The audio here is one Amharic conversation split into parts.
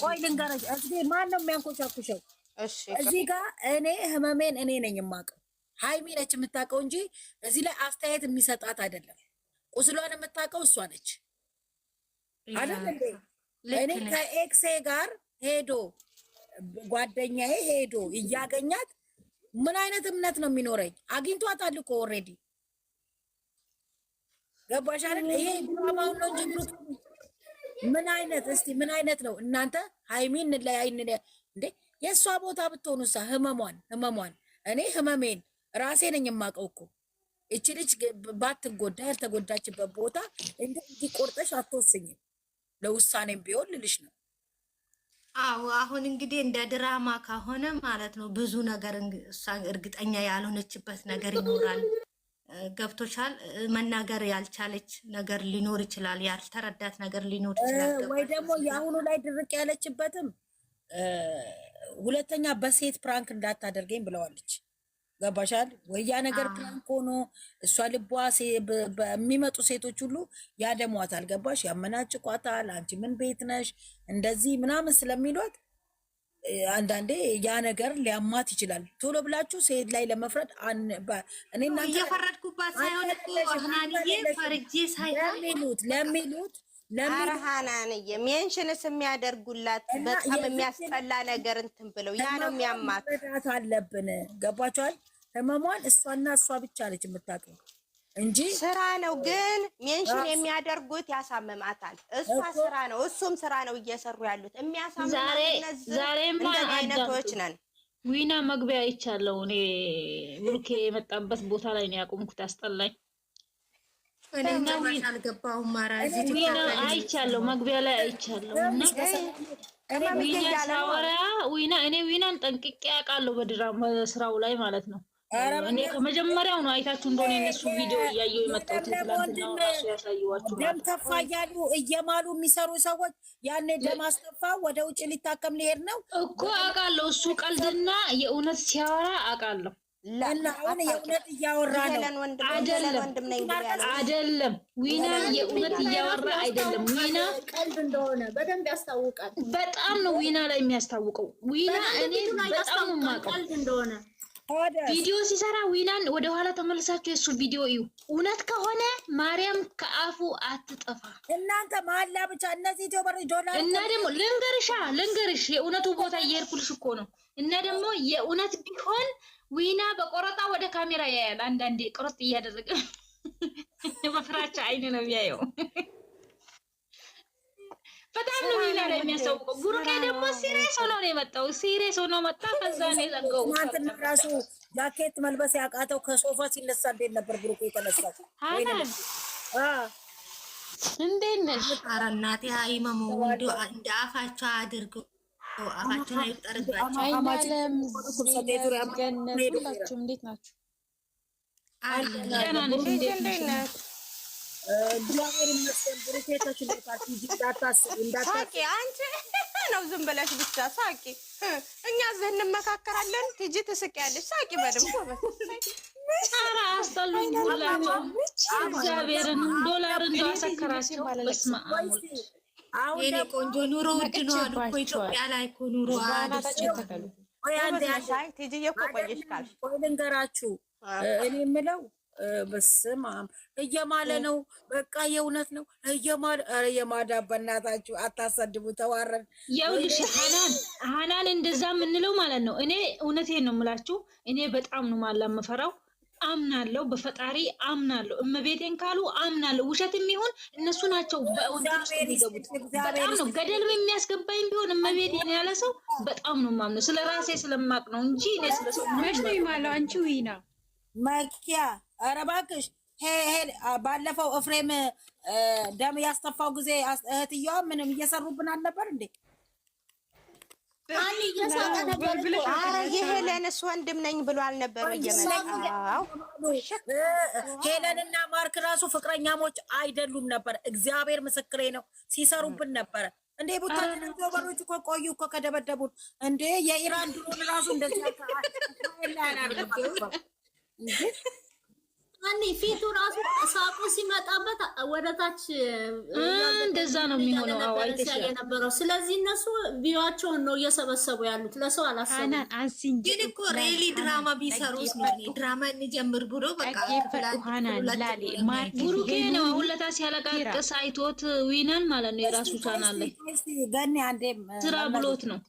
ቆይ ልንገርሽ፣ እዚህ ማን ነው የሚያንኮሻኩሸው? እሺ እዚህ ጋር እኔ ህመሜን እኔ ነኝ የማውቀው። ሃይሚ ነች የምታውቀው እንጂ እዚህ ላይ አስተያየት የሚሰጣት አይደለም። ቁስሏን የምታውቀው እሷ ነች አይደል እንዴ? እኔ ከኤክሴ ጋር ሄዶ ጓደኛዬ ሄዶ እያገኛት ምን አይነት እምነት ነው የሚኖረኝ? አግኝቷታል እኮ ኦልሬዲ። ገባሽ አይደል? ይሄ ድራማውን ነው እንጂ ብሩክ ምን አይነት እስቲ ምን አይነት ነው እናንተ? ሃይሚን ለያይን እንዴ? የእሷ ቦታ ብትሆኑሳ ህመሟን እኔ ህመሜን ራሴ ነኝ የማውቀው እኮ። እቺ ልጅ ባትጎዳ ያልተጎዳችበት ቦታ እንዲህ ቆርጠሽ አትወስኝም። ለውሳኔም ቢሆን ልልሽ ነው። አዎ አሁን እንግዲህ እንደ ድራማ ከሆነ ማለት ነው ብዙ ነገር እሷ እርግጠኛ ያልሆነችበት ነገር ይኖራል። ገብቶሻል። መናገር ያልቻለች ነገር ሊኖር ይችላል። ያልተረዳት ነገር ሊኖር ይችላል። ወይ ደግሞ የአሁኑ ላይ ድርቅ ያለችበትም ሁለተኛ በሴት ፕራንክ እንዳታደርገኝ ብለዋለች። ገባሻል ወይ? ያ ነገር ፕራንክ ሆኖ እሷ ልቧ በሚመጡ ሴቶች ሁሉ ያደሟታል። ገባሽ? ያመናጭቋታል። አንቺ ምን ቤት ነሽ እንደዚህ ምናምን ስለሚሏት አንዳንዴ ያ ነገር ሊያማት ይችላል። ቶሎ ብላችሁ ሴት ላይ ለመፍረድ እኔ እናንተ እየፈረድኩባት ሳይሆን እኮ አህናንዬ ፈርጄ ሳይሆን ለሚሉት አረሃናንዬ ሜንሽንስ የሚያደርጉላት በጣም የሚያስጠላ ነገር እንትን ብለው ያ ነው የሚያማት አለብን። ገባችኋል? ህመሟን እሷና እሷ ብቻ ነች የምታውቀው እንጂ ስራ ነው። ግን ሜንሽን የሚያደርጉት ያሳምማታል። እሷ ስራ ነው እሱም ስራ ነው እየሰሩ ያሉት የሚያሳምማት። ዛሬማ አይነቶች ነን። ዊና መግቢያ አይቻለሁ እኔ ብሩኬ የመጣበት ቦታ ላይ ነው ያቆምኩት። አስጠላኝ። እኔና ዊና አልገባሁም። ማራዚ ዊና አይቻለሁ መግቢያ ላይ አይቻለሁ። እና ዊና ሳወራ እኔ ዊናን ጠንቅቄ አውቃለሁ በድራማ ስራው ላይ ማለት ነው። እኔ ከመጀመሪያው ነው አይታችሁ እንደሆነ የነሱ ቪዲዮ እያየሁ የመጣሁት። ትላንትና ራሱ ያሳየዋችሁ ደም ተፋ እያሉ እየማሉ የሚሰሩ ሰዎች ያኔ ደም አስተፋ ወደ ውጭ ሊታከም ሊሄድ ነው እኮ አውቃለሁ። እሱ ቀልድና የእውነት ሲያወራ አውቃለሁ። አሁን የእውነት እያወራ ነው አይደለም? ዊና የእውነት እያወራ አይደለም። ዊና ቀልድ እንደሆነ በደንብ ያስታውቃል። በጣም ነው ዊና ላይ የሚያስታውቀው። ዊና እኔ በጣም ነው የማውቀው ቀልድ እንደሆነ ቪዲዮ ሲሰራ ዊናን ወደ ኋላ ተመልሳችሁ የሱ ቪዲዮ እዩ። እውነት ከሆነ ማርያም ከአፉ አትጠፋ። እናንተ ማላ ብቻ እነዚህ ዶላር እና ደግሞ ልንገርሽ የእውነቱ ቦታ እየሄድኩልሽ እኮ ነው። እና ደግሞ የእውነት ቢሆን ዊና በቆረጣ ወደ ካሜራ ያያል። አንዳንዴ ቆረጥ እያደረገ በፍራቻ አይን ነው የሚያየው። በጣም ነው ዊና ላይ የሚያሳውቀው። ብሩኬ ደግሞ ሲሪየስ ሆኖ ነው የመጣው። ሲሪየስ ሆኖ መጣ። ከዛ ነው የዘጋው። እናንተ ራሱ ጃኬት መልበስ ያቃተው ከሶፋ ሲነሳ እንዴት ነበር ብሩኬ የተነሳው? ሃናን እንዴት ነሽ? ኧረ እናቴ አይመሙ እንደ አፋቸው አድርገው አፋቸውን አይጠርባቸው። አይናለም ሁላችሁም እንዴት ናችሁ? እግዚአብሔር ይመስገን። ብሩኬ ተችሎታል። ሳቂ አንቺ ነው ዝም ብለሽ ብቻ ሳቂ። እኛ እዚህ እንመካከራለን። ትጂ ትስቂያለሽ። ሳቂ በደምብ ኧረ አስጠሉኝ ሁላችሁ። እግዚአብሔርን ዶላር እንዳሰከራቸው በስመ አብ። የኔ ቆንጆ ኑሮ ውድ ነው አሉ እኮ ኢትዮጵያ ላይ እኮ ኑሮ ትጂ እኮ ቆየሽ ካልሽ ቆይ ልንገራችሁ። እኔ የምለው በስመ አብ እየማለ ነው። በቃ የእውነት ነው እየማለ። ኧረ የማዳ በእናታችሁ አታሰድቡ። ተዋረን። ይኸውልሽ ሃናን እንደዛ የምንለው ማለት ነው። እኔ እውነቴን ነው የምላችሁ። እኔ በጣም ነው ማላ የምፈራው። አምናለሁ፣ በፈጣሪ አምናለሁ። እመቤቴን ካሉ አምናለሁ። ውሸት የሚሆን እነሱ ናቸው በወንጀል ውስጥ የሚገቡት። በጣም ነው ገደል የሚያስገባኝ ቢሆን እመቤቴን ያለ ሰው በጣም ነው ማምነው። ስለ ራሴ ስለማቅ ነው እንጂ እኔ ስለ ሰው ነው የማለው። አንቺ ዊና መኪያ ኧረ እባክሽ ባለፈው ኤፍሬም ደም ያስተፋው ጊዜ እህትየዋ ምንም እየሰሩብን አልነበር እንዴ? አኒ እየሳቀ ነበር። ኧረ የሄለንስ ወንድም ነኝ ብሎ አልነበር እየመጣው? ሄለንና ማርክ ራሱ ፍቅረኛሞች አይደሉም ነበር። እግዚአብሔር ምስክሬ ነው። ሲሰሩብን ነበረ እንዴ። ቡታን ጆበሮች እኮ ቆዩ እኮ ከደበደቡን እንዴ። የኢራን ድሮን ራሱ እንደዚህ አኒ ፊቱ ራሱ ሳቁ ሲመጣበት ወደታች እንደዛ ነው የሚሆነው። አዎ አይተሻል የነበረው። ስለዚህ እነሱ ቪዋቸውን ነው እየሰበሰቡ ያሉት፣ ለሰው አላሰቡም። ግን እኮ ሬሊ ድራማ ቢሰሩስ ነው ድራማ እንጀምር ብሎ በቃ ብሩኬ ነው አሁን ለታ ሲያለቃቅስ አይቶት ዊናን ማለት ነው የራሱ ቻናል ላይ ገኒ አንዴ ስራ ብሎት ነው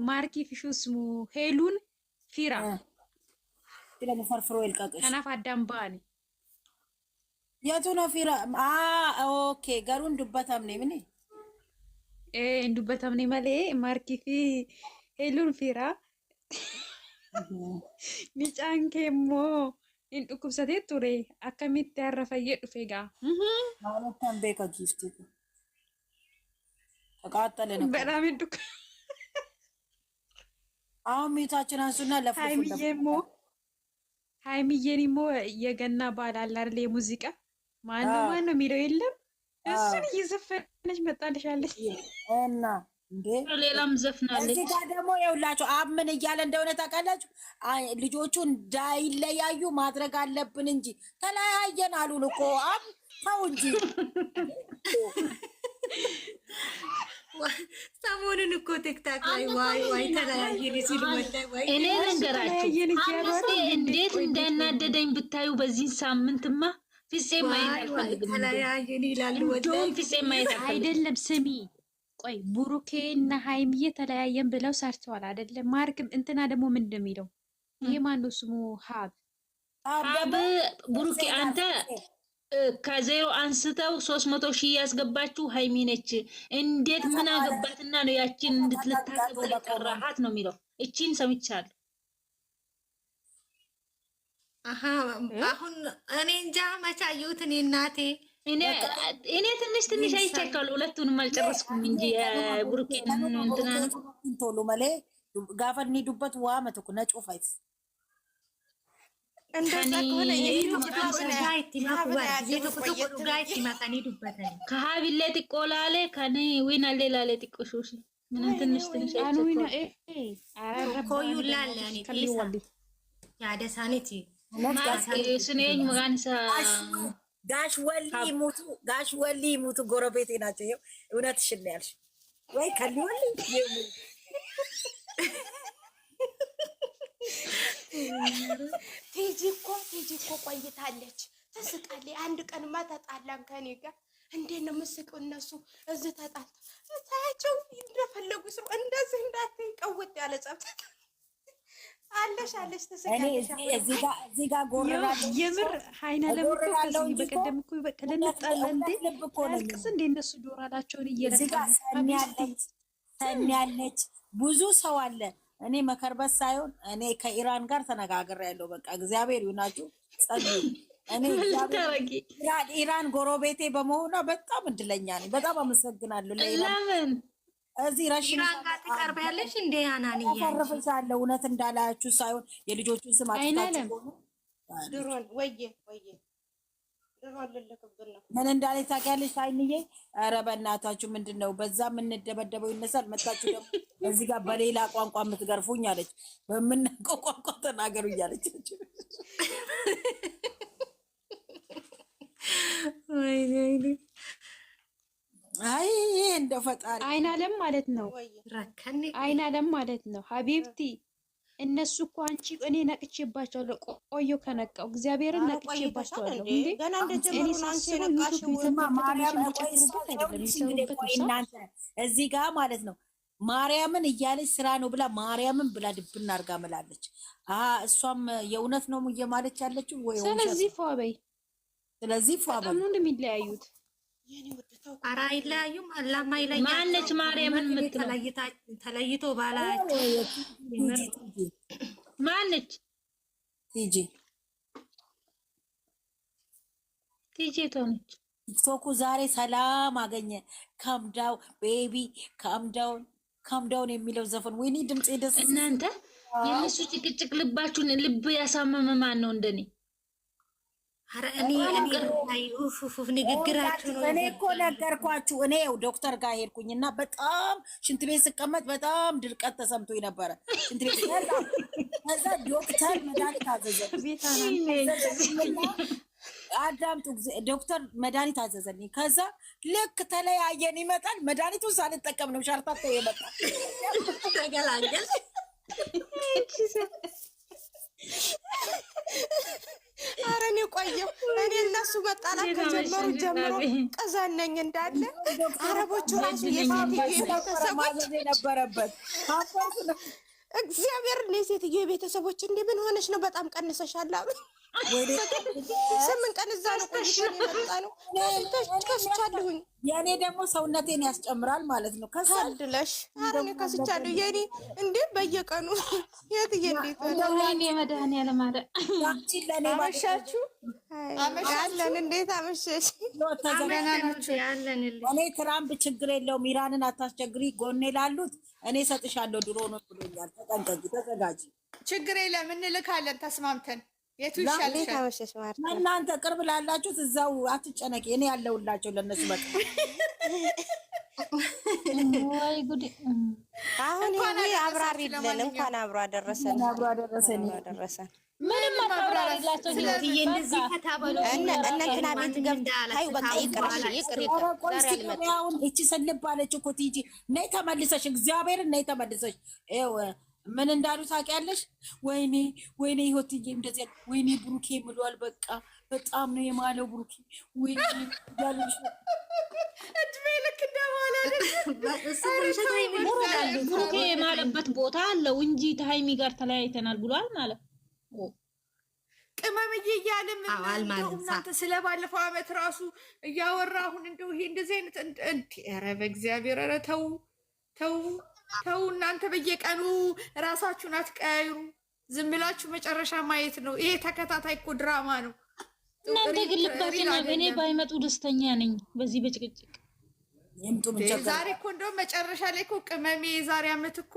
ማርኪ ፊሹ ስሙ ሄሉን ፊራ ፈርፍሮ ይልቀቅሽ ከናፍ አዳምባኒ የቱ ነው ፊራ? ኦኬ ገሩን ዱበታም ነኝ ምን ዱበታም ነኝ ማለ ማርኪ ፊ ሄሉን ፊራ ሚጫንኬሞ እንዱኩብሰቴ ቱሬ አከሚት ያረፈየ ዱፌጋ ማለታም ቤካ ጊፍት ተቃጠለ ነው በጣም እንዱክ አሁን ሚታችን አንሱና ሃይሚዬንሞ የገና በዓል አለ አይደል? የሙዚቃ ማን ነው የሚለው የለም። እሱን እየዘፈነች መጣልሻለች እና እንዴ ሌላም ዘፍናለች። እዚህ ጋር ደግሞ ይኸውላችሁ አብ ምን እያለ እንደሆነ ታውቃላችሁ? ልጆቹ እንዳይለያዩ ማድረግ አለብን እንጂ ተለያየን አሉን እኮ አብ ተው እንጂ ሰሞኑን እኮ ቲክታክ ላይ ዋይ ተለያየን ሲሉ ወይ እኔ ልንገራችሁ እንዴት እንዳናደደኝ ብታዩ በዚህ ሳምንትማ ፍፄ ማየት አልፈልግም። ተለያየን ይላሉ ወደም ፍፄ ማየት አይደለም። ስሚ ቆይ ብሩኬ እና ሃይሚዬ ተለያየን ብለው ሰርተዋል አይደለም? ማርክም እንትና ደግሞ ምን እንደሚለው ይሄ ማነው ስሙ? ሀብ ብሩኬ አንተ ከዜሮ አንስተው 300,000 ያስገባችሁ ሃይሚ ነች። እንዴት ምን አገባትና ነው ያቺን እንድትልታቀበል ቀራሃት ነው የሚለው። እቺን ሰምቻለሁ። አሁን እኔ እንጃ መቻዩት እኔ እናቴ እኔ ትንሽ አይቻለሁ። ሁለቱንም አልጨረስኩም እንጂ ብሩኬ እንትና ቶሎ ማለ ጋፈኒ ዱበት ዋመተኩ ነጮፋይስ እንደዛ ከሆነ ከሀቢሌ ጥቆላሌ ከኔ ዊና ሌላሌ ጥቆሹሽ ምንም ትንሽ ኮዩላለ ያደሳኔት ስኔኝ መጋንሳ ጋሽ ወሊ ሙቱ ጎረቤቴ ናቸው። ይኸው እውነትሽን ነው ያልሽ ወይ ከሊ ወሊ ቲጂ እኮ ቆይታለች፣ ትስቃለች። አንድ ቀንማ ተጣላን ከኔ ጋር። እንዴት ነው የምስቀው? እነሱ እዚህ ተጣልተው ታያቸው እንደፈለጉ ሰው እንደዚህ እንዳትቀውጥ ያለ ጸብታ አለሽ ትስቃለሽ። እዚህ ጋር ጎረራለሁ የምር ሃይና ለምትከታለው በቀደም እኮ በቀደም ተጣላ እንዴ አልቅስ እንዴ እነሱ ዶራላቸውን እየረካሉ ሰሚያለች። ብዙ ሰው አለ። እኔ መከርበት ሳይሆን እኔ ከኢራን ጋር ተነጋግሬያለሁ። በቃ እግዚአብሔር ይሁናችሁ ጸልዩ። እኔ ኢራን ጎረቤቴ በመሆኗ በጣም እድለኛ ነኝ። በጣም አመሰግናለሁ ለኢራን። እዚህ ረሽን ጋር ትቀርቢያለሽ እንዴ አናንዬ? አፈርፈሻለሁ። እውነት እንዳላችሁ ሳይሆን የልጆቹን ስም አጥታችሁ ድሮን ወየ ምን እንዳለ ታውቂያለሽ አይንዬ? ኧረ በእናታችሁ ምንድን ነው በዛ የምንደበደበው ይነሳል። መጣችሁ ደግሞ እዚህ ጋር በሌላ ቋንቋ የምትገርፉኝ አለች። በምናውቀው ቋንቋ ተናገሩ እያለች አይ እንደ ፈጣሪ አይናለም ማለት ነው። አይናለም ማለት ነው ሀቢብቲ እነሱ እኮ አንቺ እኔ ነቅቼባቸዋለሁ። ቆዮ ከነቃው እግዚአብሔርን ነቅቼባቸዋለሁ። እንዴ ገና እንደጀመሩ አንቺ ነቃሽው። እናንተ እዚህ ጋር ማለት ነው ማርያምን እያለች ስራ ነው ብላ ማርያምን ብላ ድብና አድርጋ ምላለች። እሷም የእውነት ነው እየማለች ያለችው ወይ? ስለዚህ ፏ በይ ነው እንደሚለያዩት ኧረ አይለያዩም። አላማ ይለያል። ማነች ማርያምን ተለይቶ ባላቸው ማነች? ቲጂ ተሆነች። ቲክቶኩ ዛሬ ሰላም አገኘ። ካምዳው ቤቢ ካምዳውን የሚለው ዘፈን ወይኔ ድምጼ ደስ። እናንተ የእነሱ ጭቅጭቅ ልባችሁን ልብ ያሳመመ ማን ነው እንደኔ? ኧረ እኔ ንግግራችሁ ነው። እኔ እኮ ነገርኳችሁ። እኔ ዶክተር ጋር ሄድኩኝና በጣም ሽንት ቤት ስቀመጥ በጣም ድርቀት ተሰምቶኝ ነበረ። ሽንት ቤት ከዛ ዶክተር መድኃኒት አዘዘልኝ። አዳምጡ፣ ዶክተር መድኃኒት አዘዘልኝ። ከዛ ልክ ተለያየን። ይመጣል መድኃኒቱን ሳልጠቀም ነው ሻርታታ ይመጣል። ተገላገል ኧረ እኔ ቆየሁ። እኔ እነሱ መጣላት ከጀመሩ ጀምሮ ቀዛነኝ እንዳለ አረቦቹ ራሱ የሴትዮ ቤተሰቦች ነበረበት እግዚአብሔር የሴትዮ ቤተሰቦች እንደ ምን ሆነች ነው በጣም ቀንሰሻል አሉ። 8 ቀን እዛ ነው ቆይተን የመጣ ነው። ከስቻለሁኝ። የእኔ ደግሞ ሰውነቴን ያስጨምራል ማለት ነው። ከሳድለሽ ኧረ እኔ ከስቻለሁ። የእኔ እንዴ በየቀኑ የትዬ እንዴት ወይኔ መድኃኒዓለም አለ አመሻችሁ አለን። እንዴት አመሸሽ? እኔ ትራምፕ ችግር የለውም ኢራንን አታስቸግሪ ጎኔ ላሉት እኔ ሰጥሻለሁ ድሮ ነው ብሎኛል። ተጠንቀቂ፣ ተዘጋጂ። ችግር የለም እንልካለን ተስማምተን። የቱ ይሻልሻል? እናንተ ቅርብ ላላችሁት እዛው አትጨነቂ፣ እኔ ያለሁላቸው ለነሱ በቃ። ወይ ጉድ! አሁን ይሄ አብራሪልን እንኳን አብሮ አደረሰን፣ አብሮ አደረሰን፣ አደረሰን። ምንም አብራሪላቸው ስለዚህ እንደዚህ ከታበሉ እነንትና ቤት ገብተው ታዩ። በቃ ይቅርሽ፣ ይቅር አሁን እቺ ሰልባለች እኮ ቲጂ ነይ ተመልሰሽ፣ እግዚአብሔርን ነይ ተመልሰሽ። ምን እንዳሉ ታውቂያለሽ? ወይኔ ወይኔ ህይወትዬ እንደዚህ ወይኔ ብሩኬ ምሏል። በቃ በጣም ነው የማለው ብሩኬ። ወይኔ ያለሽ እድሜ ልክ እንደማለ ብሩኬ የማለበት ቦታ አለው እንጂ ከሀይሚ ጋር ተለያይተናል ብሏል ማለት ቅመምዬ እያለ እናንተ ስለባለፈው አመት ራሱ እያወራ አሁን እንደው ይሄ እንደዚህ አይነት ኧረ በእግዚአብሔር ኧረ ተው ተው ተው እናንተ በየቀኑ ራሳችሁን አትቀያይሩ። ዝም ብላችሁ መጨረሻ ማየት ነው። ይሄ ተከታታይ እኮ ድራማ ነው። እናንተ ግልባችሁና እኔ ባይመጡ ደስተኛ ነኝ። በዚህ በጭቅጭቅ ዛሬ እኮ እንደውም መጨረሻ ላይ እኮ ቅመሜ የዛሬ አመት እኮ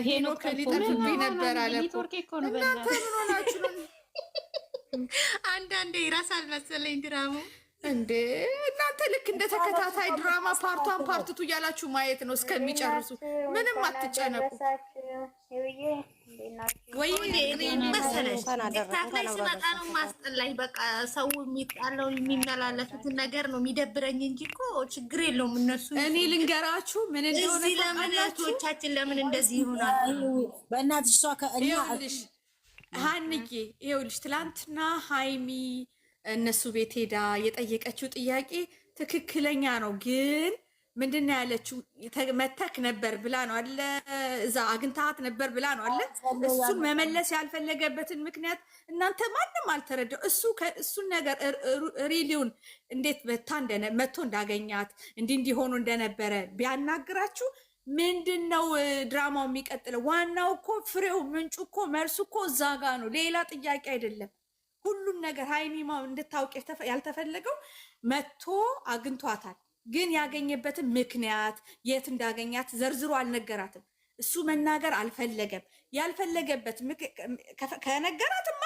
ሄኖክ ሊጠፍብኝ ነበር አለ እኮ። እናንተ ምን ሆናችሁ ነው? አንዳንዴ ይራሳል መሰለኝ ድራማው እንዴ እናንተ ልክ እንደ ተከታታይ ድራማ ፓርቷን ፓርትቱ እያላችሁ ማየት ነው እስከሚጨርሱ። ምንም አትጨነቁ። ወይ መሰለሽ ቲክታክ ላይ ስመጣ ነው ማስጠላኝ። በቃ ሰው የሚጣለው የሚመላለሱትን ነገር ነው የሚደብረኝ እንጂ እኮ ችግር የለውም። እነሱ እኔ ልንገራችሁ ምን እንደሆነ ለምንቶቻችን ለምን እንደዚህ ይሆናል? በእናትሽ እሷ ይኸውልሽ ሀንዬ ይኸውልሽ ትላንትና ሀይሚ እነሱ ቤት ሄዳ የጠየቀችው ጥያቄ ትክክለኛ ነው። ግን ምንድን ነው ያለችው? መተክ ነበር ብላ ነው አለ እዛ አግኝታት ነበር ብላ ነው አለ። እሱን መመለስ ያልፈለገበትን ምክንያት እናንተ ማንም አልተረዳው። እሱን ነገር ሪሊውን እንዴት መቶ እንዳገኛት እንዲሆኑ እንደነበረ ቢያናግራችሁ ምንድን ነው ድራማው የሚቀጥለው? ዋናው እኮ ፍሬው ምንጩ እኮ መልሱ እኮ እዛ ጋ ነው፣ ሌላ ጥያቄ አይደለም። ሁሉም ነገር ሀይሚማ እንድታውቅ ያልተፈለገው መቶ አግኝቷታል። ግን ያገኘበትን ምክንያት የት እንዳገኛት ዘርዝሮ አልነገራትም። እሱ መናገር አልፈለገም። ያልፈለገበት ከነገራትማ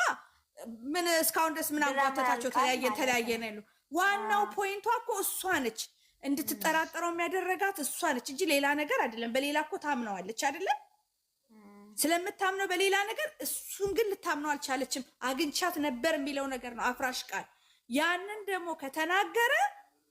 ምን እስካሁን ድረስ ምን አጓተታቸው? ተለያየ ነው ያለው። ዋናው ፖይንቷ እኮ እሷ ነች። እንድትጠራጠረው የሚያደረጋት እሷ ነች እንጂ ሌላ ነገር አይደለም። በሌላ እኮ ታምነዋለች አይደለም? ስለምታምነው በሌላ ነገር፣ እሱን ግን ልታምነው አልቻለችም። አግኝቻት ነበር የሚለው ነገር ነው አፍራሽ ቃል። ያንን ደግሞ ከተናገረ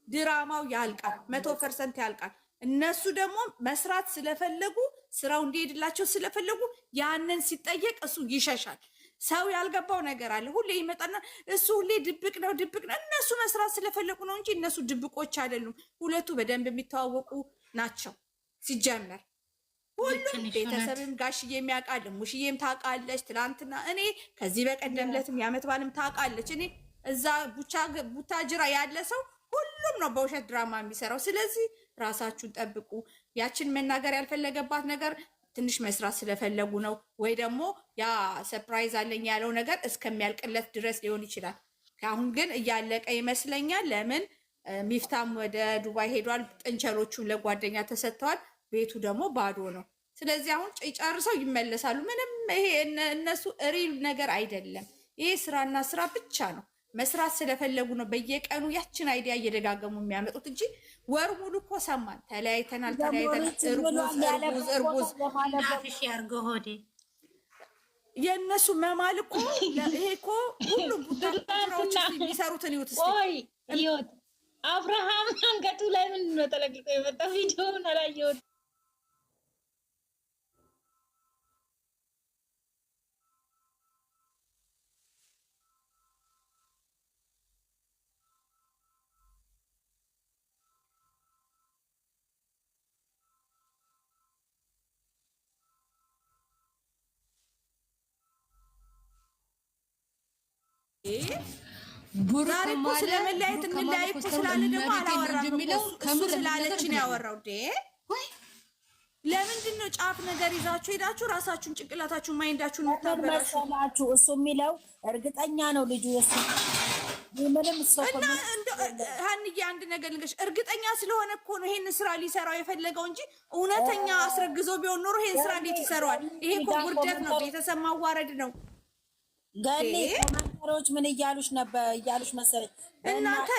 ድራማው ያልቃል፣ 100% ያልቃል። እነሱ ደግሞ መስራት ስለፈለጉ ስራው እንዲሄድላቸው ስለፈለጉ ያንን ሲጠየቅ እሱ ይሸሻል። ሰው ያልገባው ነገር አለ። ሁሌ ይመጣና እሱ ሁሌ ድብቅ ነው። እነሱ መስራት ስለፈለጉ ነው እንጂ እነሱ ድብቆች አይደሉም። ሁለቱ በደንብ የሚተዋወቁ ናቸው ሲጀመር። ሁሉም ቤተሰብም ጋሽዬ የሚያውቃል፣ ሙሽዬም ታውቃለች። ትላንትና እኔ ከዚህ በቀደም ለትም የዓመት ባልም ታውቃለች። እኔ እዛ ቡታጅራ ያለ ሰው ሁሉም ነው በውሸት ድራማ የሚሰራው። ስለዚህ ራሳችሁን ጠብቁ። ያችን መናገር ያልፈለገባት ነገር ትንሽ መስራት ስለፈለጉ ነው፣ ወይ ደግሞ ያ ሰርፕራይዝ አለኝ ያለው ነገር እስከሚያልቅለት ድረስ ሊሆን ይችላል። አሁን ግን እያለቀ ይመስለኛል። ለምን ሚፍታም ወደ ዱባይ ሄዷል፣ ጥንቸሎቹም ለጓደኛ ተሰጥተዋል። ቤቱ ደግሞ ባዶ ነው። ስለዚህ አሁን ጨርሰው ይመለሳሉ። ምንም ይሄ እነሱ ሪል ነገር አይደለም። ይሄ ስራና ስራ ብቻ ነው። መስራት ስለፈለጉ ነው በየቀኑ ያችን አይዲያ እየደጋገሙ የሚያመጡት እንጂ ወር ሙሉ እኮ ሰማን ተለያይተናል እርጉዝ ዳፍሽ ያርገው ሆዴ የእነሱ መማል እኮ ይሄ እኮ ሁሉም ቡታዎች የሚሰሩትን ይሁት ይወት አብርሃም አንገቱ ላይ ምንድን ነው ተለቅቆ የመጣው? ቪዲዮውን አላየሁትም። ዛሬ እኮ ስለመለያየት እንለያይ እኮ ስላለ ደግሞ አላወራም እሱ ስላለች ነው ያወራው። ለምንድን ነው ጫፍ ነገር ይዛችሁ ሄዳችሁ ራሳችሁን ጭንቅላታችሁን ማይንዳችሁን የምታበላሹ? እሱ የሚለው እርግጠኛ ነው ልጁ እሱ ምንም ሀንዬ አንድ ነገር ልንገርሽ፣ እርግጠኛ ስለሆነ እኮ ነው ይሄን ስራ ሊሰራው የፈለገው እንጂ እውነተኛ አስረግዞ ቢሆን ኖሮ ይሄን ስራ እንዴት ይሰራዋል? ይሄ እኮ ውርደት ነው፣ ቤተሰብ ማዋረድ ነው። ገኒ ኮመንተሮች ምን እያሉሽ ነበር? እያሉሽ መሰለኝ እናንተ